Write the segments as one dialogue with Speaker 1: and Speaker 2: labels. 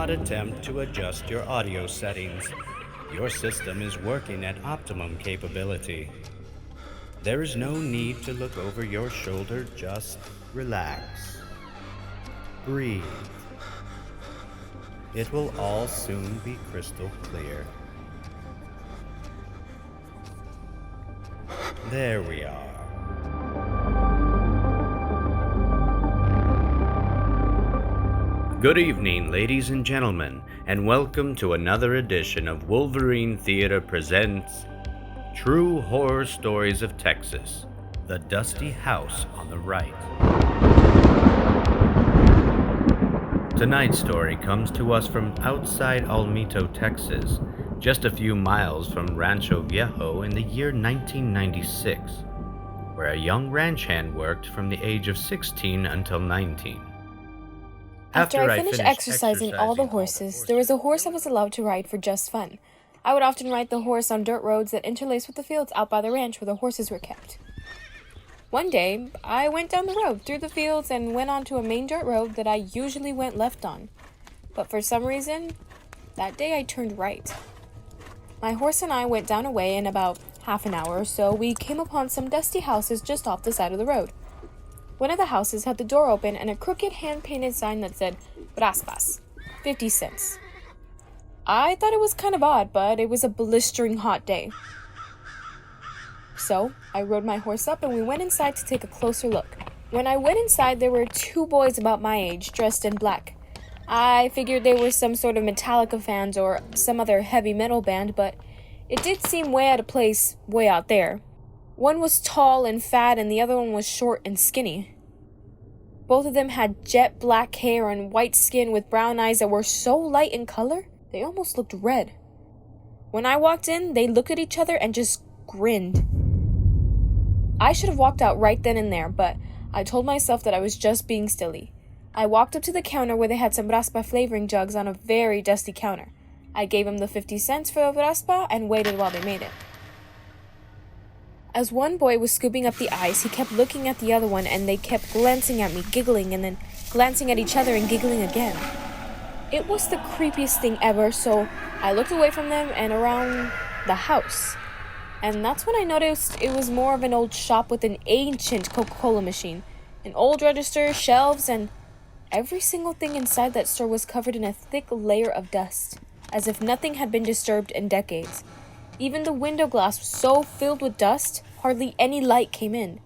Speaker 1: not attempt to adjust your audio settings. Your system is working at optimum capability. There is no need to look over your shoulder, just relax. Breathe. It will all soon be crystal clear. There we are. Good evening, ladies and gentlemen, and welcome to another edition of Wolverine Theater presents True Horror Stories of Texas, The Dusty House on the Right. Tonight's story comes to us from outside Almito, Texas, just a few miles from Rancho Viejo in the year 1996, where a young ranch hand worked from the age of 16 until 19.
Speaker 2: After I finished exercising all the horses, there was a horse I was allowed to ride for just fun. I would often ride the horse on dirt roads that interlaced with the fields out by the ranch where the horses were kept. One day, I went down the road through the fields and went onto a main dirt road that I usually went left on. But for some reason, that day I turned right. My horse and I went down a way in about half an hour or so. We came upon some dusty houses just off the side of the road. One of the houses had the door open and a crooked hand-painted sign that said, Raspas, 50 cents. I thought it was kind of odd, but it was a blistering hot day. So, I rode my horse up and we went inside to take a closer look. When I went inside, there were two boys about my age, dressed in black. I figured they were some sort of Metallica fans or some other heavy metal band, but it did seem way out of place, way out there. One was tall and fat and the other one was short and skinny. Both of them had jet black hair and white skin with brown eyes that were so light in color, they almost looked red. When I walked in, they looked at each other and just grinned. I should have walked out right then and there, but I told myself that I was just being silly. I walked up to the counter where they had some raspa flavoring jugs on a very dusty counter. I gave them the 50 cents for the raspa and waited while they made it. As one boy was scooping up the ice, he kept looking at the other one and they kept glancing at me, giggling, and then glancing at each other and giggling again. It was the creepiest thing ever, so I looked away from them and around the house. And that's when I noticed it was more of an old shop with an ancient Coca-Cola machine, an old register, shelves, and every single thing inside that store was covered in a thick layer of dust, as if nothing had been disturbed in decades. Even the window glass was so filled with dust, hardly any light came in.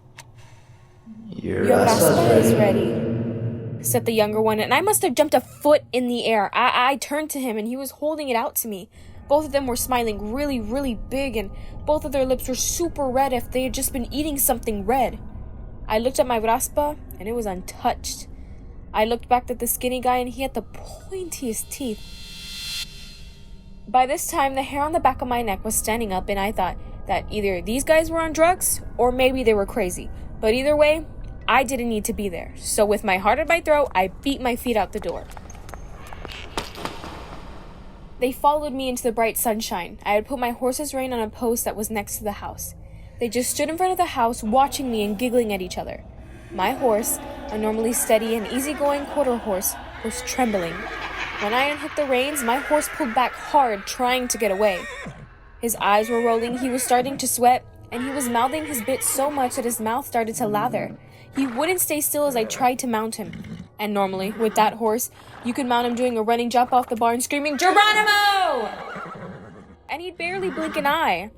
Speaker 3: Your
Speaker 2: raspa is ready, said the younger one, and I must have jumped a foot in the air. I turned to him, and he was holding it out to me. Both of them were smiling really, really big, and both of their lips were super red if they had just been eating something red. I looked at my raspa, and it was untouched. I looked back at the skinny guy, and he had the pointiest teeth. By this time, the hair on the back of my neck was standing up, and I thought that either these guys were on drugs, or maybe they were crazy. But either way, I didn't need to be there. So with my heart at my throat, I beat my feet out the door. They followed me into the bright sunshine. I had put my horse's rein on a post that was next to the house. They just stood in front of the house, watching me and giggling at each other. My horse, a normally steady and easygoing quarter horse, was trembling. When I unhooked the reins, my horse pulled back hard, trying to get away. His eyes were rolling, he was starting to sweat, and he was mouthing his bit so much that his mouth started to lather. He wouldn't stay still as I tried to mount him. And normally, with that horse, you could mount him doing a running jump off the barn screaming, Geronimo! And he'd barely blink an eye.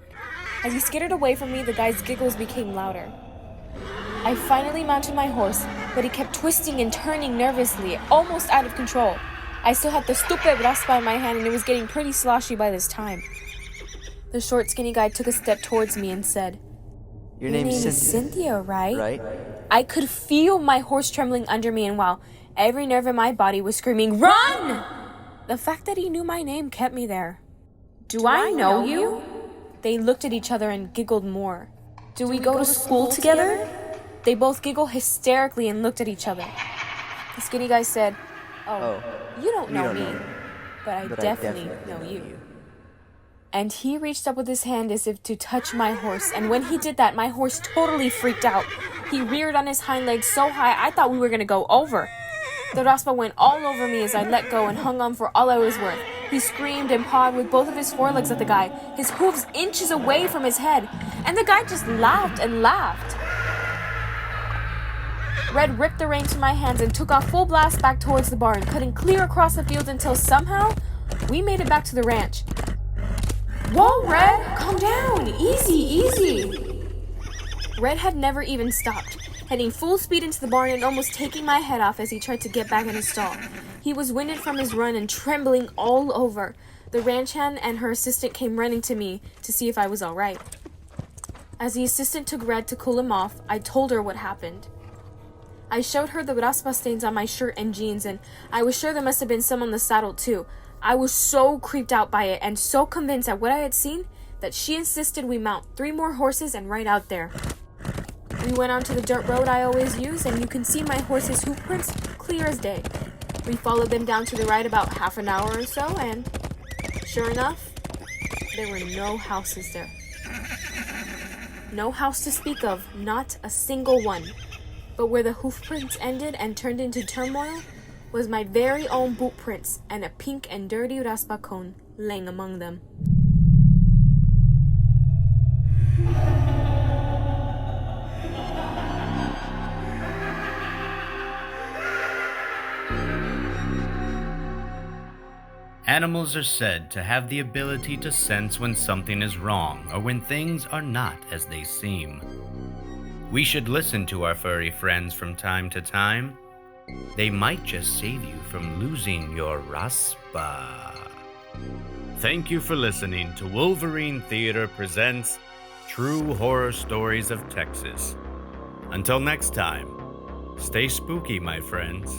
Speaker 2: As he skittered away from me, the guy's giggles became louder. I finally mounted my horse, but he kept twisting and turning nervously, almost out of control. I still had the stupid raspa in my hand and it was getting pretty sloshy by this time. The short, skinny guy took a step towards me and said,
Speaker 3: Your name is
Speaker 2: Cynthia, right?
Speaker 3: Right?
Speaker 2: I could feel my horse trembling under me and while every nerve in my body was screaming, Run! The fact that he knew my name kept me there. Do I know you? They looked at each other and giggled more. Do we go to school together? They both giggled hysterically and looked at each other. The skinny guy said, Oh, you don't know me, but I definitely know you. And he reached up with his hand as if to touch my horse, and when he did that, my horse totally freaked out. He reared on his hind legs so high, I thought we were going to go over. The raspa went all over me as I let go and hung on for all I was worth. He screamed and pawed with both of his forelegs at the guy, his hooves inches away from his head, and the guy just laughed and laughed. Red ripped the reins from my hands and took off full blast back towards the barn, cutting clear across the field until somehow we made it back to the ranch. Whoa, Red! Calm down! Easy, easy! Red had never even stopped, heading full speed into the barn and almost taking my head off as he tried to get back in his stall. He was winded from his run and trembling all over. The ranch hand and her assistant came running to me to see if I was all right. As the assistant took Red to cool him off, I told her what happened. I showed her the raspa stains on my shirt and jeans, and I was sure there must have been some on the saddle too. I was so creeped out by it and so convinced at what I had seen that she insisted we mount 3 more horses and ride out there. We went onto the dirt road I always use, and you can see my horse's hoof prints clear as day. We followed them down to the right about half an hour or so, and sure enough, there were no houses there. No house to speak of, not a single one. But where the hoof prints ended and turned into turmoil was my very own boot prints and a pink and dirty raspa cone laying among them.
Speaker 1: Animals are said to have the ability to sense when something is wrong or when things are not as they seem. We should listen to our furry friends from time to time. They might just save you from losing your raspa. Thank you for listening to Wolverine Theater presents True Horror Stories of Texas. Until next time, stay spooky, my friends.